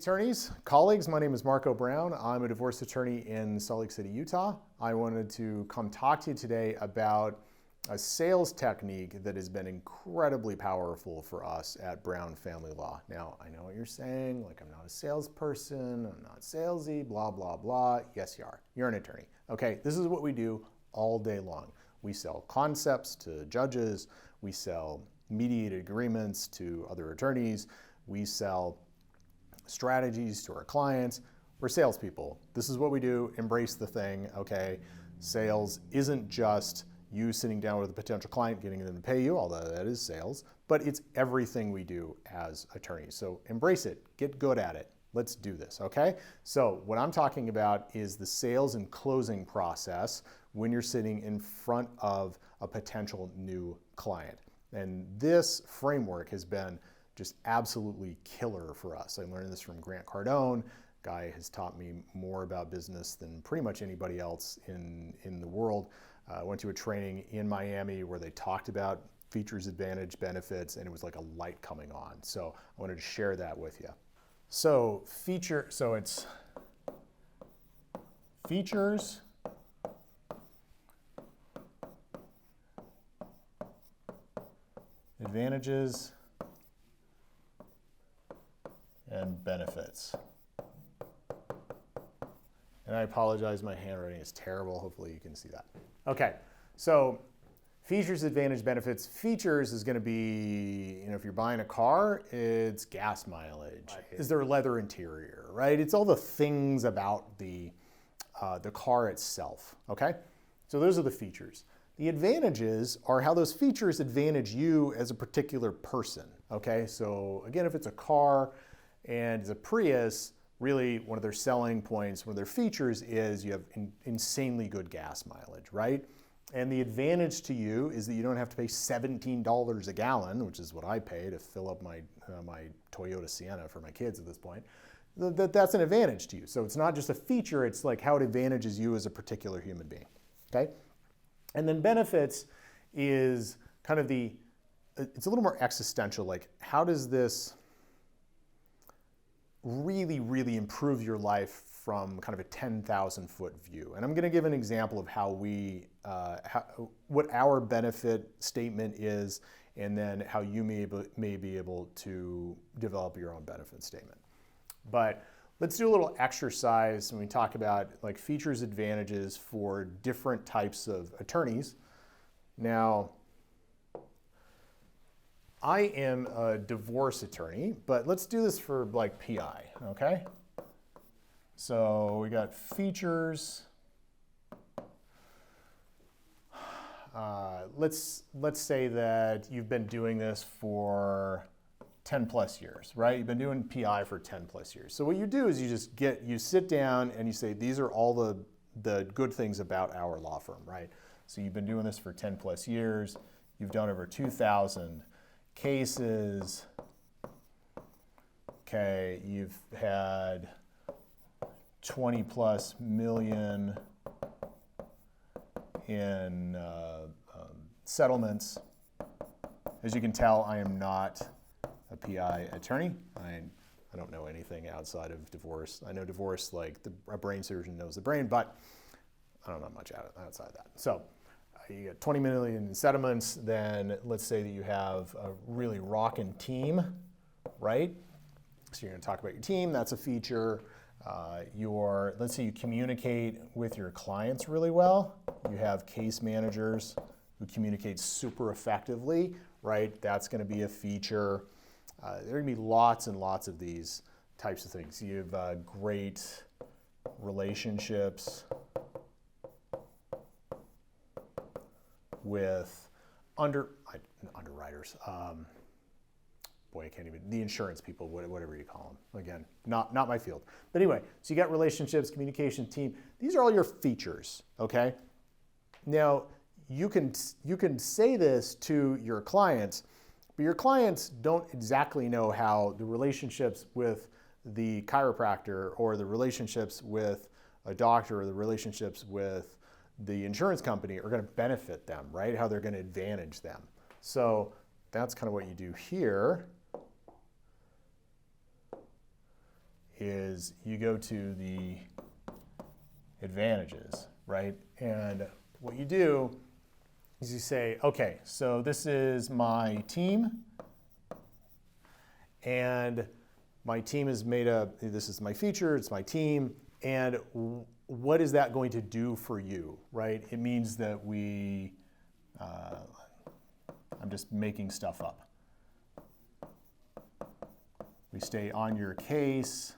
Attorneys, colleagues, my name is Marco Brown. I'm a divorce attorney in Salt Lake City, Utah. I wanted to come talk to you today about a sales technique that has been incredibly powerful for us at Brown Family Law. Now, I know what you're saying, like I'm not a salesperson, I'm not salesy, blah, blah, blah. Yes, you are. You're an attorney. Okay, this is what we do all day long. We sell concepts to judges, we sell mediated agreements to other attorneys, we sell strategies to our clients. We're salespeople. This is what we do. Embrace the thing, okay? Sales isn't just you sitting down with a potential client, getting them to pay you, although that is sales, but it's everything we do as attorneys. So embrace it, get good at it. Let's do this, okay? So what I'm talking about is the sales and closing process when you're sitting in front of a potential new client. And this framework has been just absolutely killer for us. I learned this from Grant Cardone. Guy has taught me more about business than pretty much anybody else in the world. I went to a training in Miami where they talked about features, advantage, benefits, and it was like a light coming on. So I wanted to share that with you. So it's features, advantages, and benefits. And I apologize, my handwriting is terrible. Hopefully you can see that. Okay, so features, advantage, benefits. Features is going to be, if you're buying a car, it's gas mileage. Is there a leather interior, right? It's all the things about the car itself, okay? So those are the features. The advantages are how those features advantage you as a particular person, okay? So again, if it's a car, and the Prius, really one of their selling points, one of their features is you have insanely good gas mileage, right? And the advantage to you is that you don't have to pay $17 a gallon, which is what I pay to fill up my Toyota Sienna for my kids at this point. That's an advantage to you. So it's not just a feature, it's like how it advantages you as a particular human being, okay? And then benefits is kind of it's a little more existential, like how does this really, really improve your life from kind of a 10,000 foot view. And I'm going to give an example of how what our benefit statement is, and then how you may be able to develop your own benefit statement. But let's do a little exercise when we talk about like features, advantages for different types of attorneys. Now, I am a divorce attorney, but let's do this for like PI, okay? So we got features. Let's say that you've been doing this for 10 plus years, right? You've been doing PI for 10 plus years. So what you do is you sit down and you say, these are all the good things about our law firm, right? So you've been doing this for 10 plus years. You've done over 2,000 cases. Okay, you've had 20 plus million in settlements. As you can tell, I am not a PI attorney. I don't know anything outside of divorce. I know divorce like a brain surgeon knows the brain, but I don't know much outside that. So you get 20 million in settlements, then let's say that you have a really rockin' team, right? So you're gonna talk about your team, that's a feature. Let's say you communicate with your clients really well. You have case managers who communicate super effectively, right? That's gonna be a feature. There are gonna be lots and lots of these types of things. You have great relationships with underwriters. Boy, I can't even, the insurance people, whatever you call them. Again, not my field. But anyway, so you got relationships, communication, team. These are all your features, okay? Now, you can say this to your clients, but your clients don't exactly know how the relationships with the chiropractor or the relationships with a doctor or the relationships with the insurance company are going to benefit them, right? How they're going to advantage them. So that's kind of what you do here is you go to the advantages, right? And what you do is you say, okay, so this is my team, and my team is made up, this is my feature, it's my team, and what is that going to do for you, right? It means that I'm just making stuff up. We stay on your case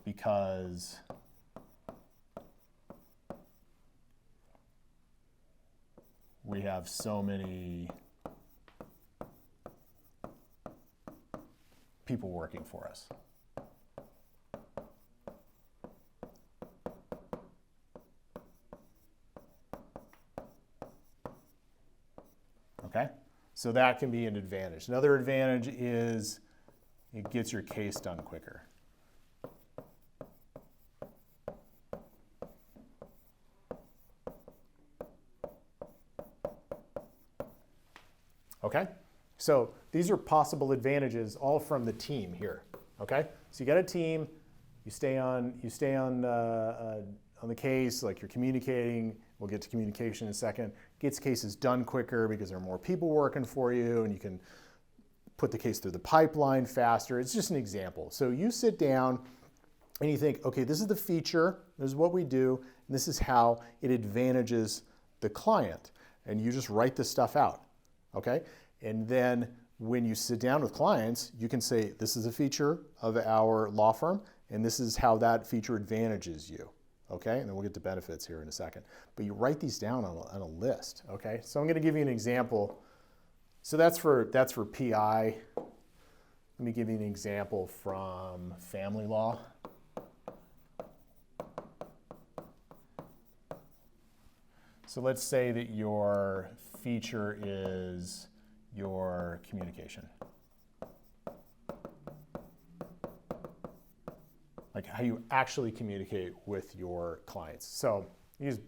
because we have so many people working for us. Okay, so that can be an advantage. Another advantage is it gets your case done quicker. Okay, so these are possible advantages all from the team here. Okay, so you got a team, you stay on the case, like you're communicating. We'll get to communication in a second. Gets cases done quicker because there are more people working for you, and you can put the case through the pipeline faster. It's just an example. So you sit down and you think, okay, this is the feature, this is what we do, and this is how it advantages the client. And you just write this stuff out, okay? And then when you sit down with clients, you can say, this is a feature of our law firm, and this is how that feature advantages you. Okay, and then we'll get to benefits here in a second. But you write these down on a list, okay? So I'm gonna give you an example. So that's for PI. Let me give you an example from family law. So let's say that your feature is your communication. Like how you actually communicate with your clients. So use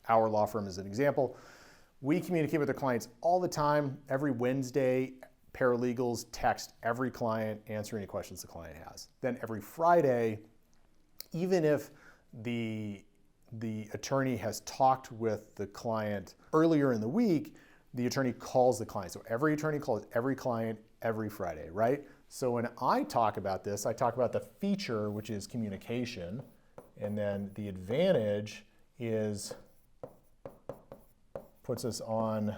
our law firm as an example. We communicate with our clients all the time. Every Wednesday, paralegals text every client, answer any questions the client has. Then every Friday, even if the attorney has talked with the client earlier in the week, the attorney calls the client. So every attorney calls every client every Friday, right? So when I talk about this, I talk about the feature, which is communication, and then the advantage is puts us on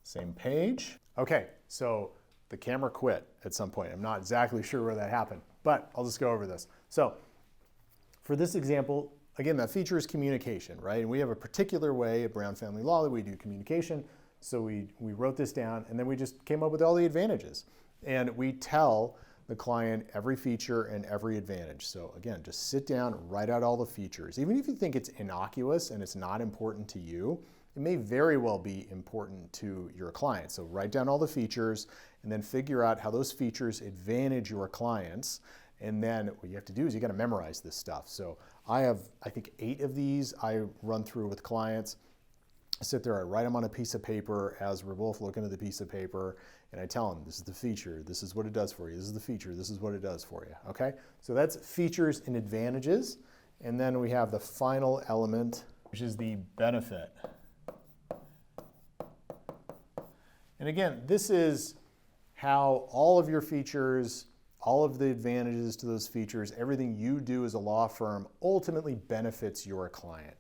same page. Okay, so the camera quit at some point. I'm not exactly sure where that happened, but I'll just go over this. So for this example, again, that feature is communication, right? And we have a particular way at Brown Family Law that we do communication. So we wrote this down, and then we just came up with all the advantages. And we tell the client every feature and every advantage. So again, just sit down, write out all the features. Even if you think it's innocuous and it's not important to you, it may very well be important to your client. So write down all the features and then figure out how those features advantage your clients. And then what you have to do is you got to memorize this stuff. So I have, I think, 8 of these I run through with clients. I sit there, I write them on a piece of paper as we're both looking at the piece of paper, and I tell them, this is the feature, this is what it does for you, this is the feature, this is what it does for you, okay? So that's features and advantages. And then we have the final element, which is the benefit. And again, this is how all of your features, all of the advantages to those features, everything you do as a law firm ultimately benefits your client.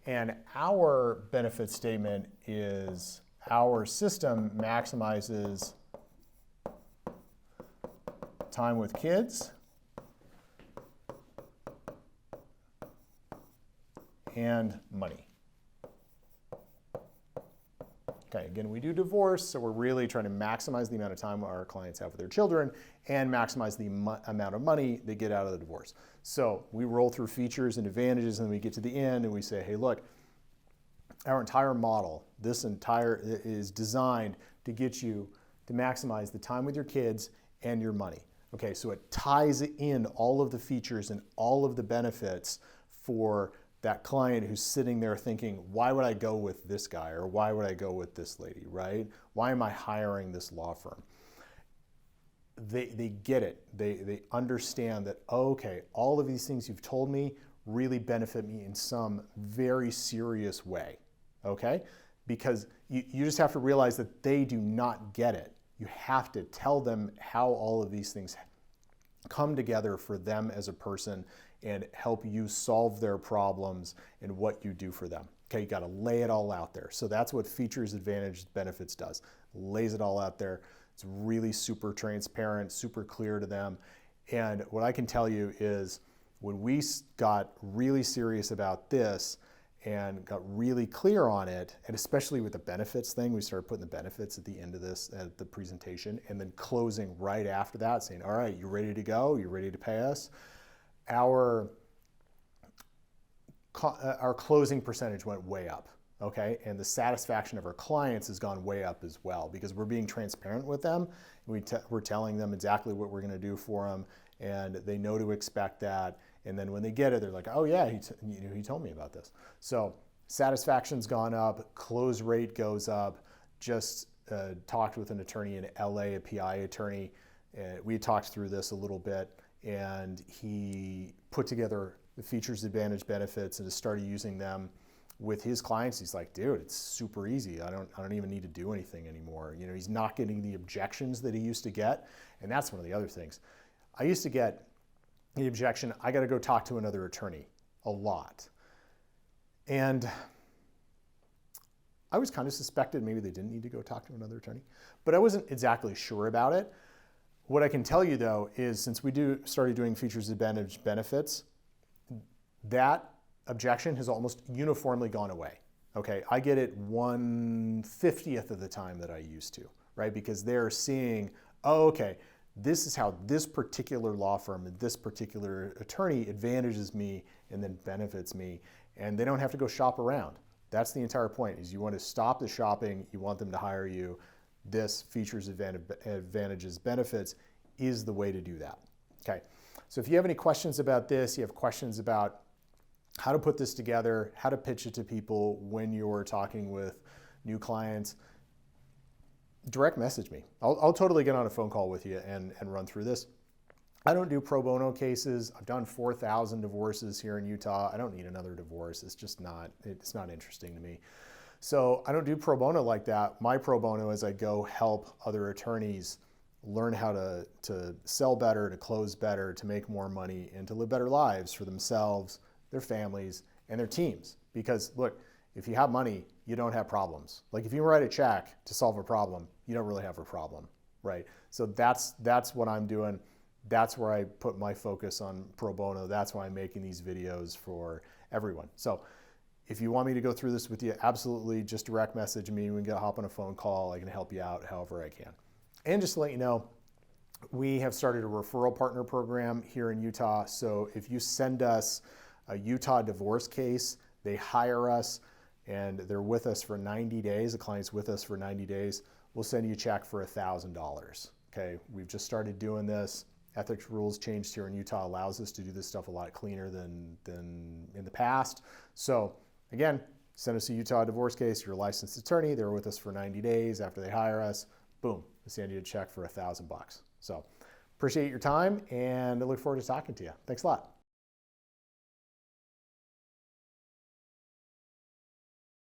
And our benefit statement is our system maximizes time with kids and money. Okay, again, we do divorce, so we're really trying to maximize the amount of time our clients have with their children and maximize the amount of money they get out of the divorce. So we roll through features and advantages, and then we get to the end and we say, hey, look, our entire model, this entire is designed to get you to maximize the time with your kids and your money. Okay, so it ties in all of the features and all of the benefits for that client who's sitting there thinking, why would I go with this guy, or why would I go with this lady, right? Why am I hiring this law firm? they get it. They understand that, oh, okay, all of these things you've told me really benefit me in some very serious way, okay? Because you just have to realize that they do not get it. You have to tell them how all of these things come together for them as a person and help you solve their problems and what you do for them. Okay, you got to lay it all out there. So that's what Features, Advantages, Benefits does. Lays it all out there. It's really super transparent, super clear to them. And what I can tell you is when we got really serious about this and got really clear on it, and especially with the benefits thing, we started putting the benefits at the end of this, at the presentation, and then closing right after that, saying, all right, you ready to go? You ready to pay us? Our closing percentage went way up, okay? And the satisfaction of our clients has gone way up as well because we're being transparent with them. We're telling them exactly what we're gonna do for them, and they know to expect that. And then when they get it, they're like, oh yeah, he told me about this. So satisfaction's gone up, close rate goes up. Just talked with an attorney in LA, a PI attorney. We talked through this a little bit, and he put together the Features, Advantage, Benefits and has started using them with his clients. He's like, dude, it's super easy. I don't even need to do anything anymore. You know, he's not getting the objections that he used to get. And that's one of the other things. I used to get the objection, I got to go talk to another attorney a lot. And I was kind of suspected maybe they didn't need to go talk to another attorney, but I wasn't exactly sure about it. What I can tell you though is since we started doing Features, Advantage, Benefits, that objection has almost uniformly gone away. Okay, I get it 1/50th of the time that I used to, right? Because they're seeing, oh, okay, this is how this particular law firm and this particular attorney advantages me and then benefits me, and they don't have to go shop around. That's the entire point, is you want to stop the shopping, you want them to hire you. This Features, Advantages, Benefits is the way to do that. Okay, so if you have any questions about this, you have questions about how to put this together, how to pitch it to people when you're talking with new clients, direct message me. I'll totally get on a phone call with you and run through this. I don't do pro bono cases. I've done 4,000 divorces here in Utah. I don't need another divorce. It's not interesting to me. So I don't do pro bono like that. My pro bono is I go help other attorneys learn how to sell better, to close better, to make more money, and to live better lives for themselves, their families, and their teams. Because look, if you have money, you don't have problems. Like if you write a check to solve a problem, you don't really have a problem, right? So that's what I'm doing. That's where I put my focus on pro bono. That's why I'm making these videos for everyone. So if you want me to go through this with you, absolutely just direct message me. We can hop on a phone call. I can help you out however I can. And just to let you know, we have started a referral partner program here in Utah. So if you send us a Utah divorce case, they hire us, and they're with us for 90 days, the client's with us for 90 days, we'll send you a check for $1,000, okay? We've just started doing this. Ethics rules changed here in Utah, allows us to do this stuff a lot cleaner than in the past. So again, send us a Utah divorce case, you're a licensed attorney, they're with us for 90 days. After they hire us, boom, we send you a check for $1,000. So appreciate your time, and I look forward to talking to you. Thanks a lot.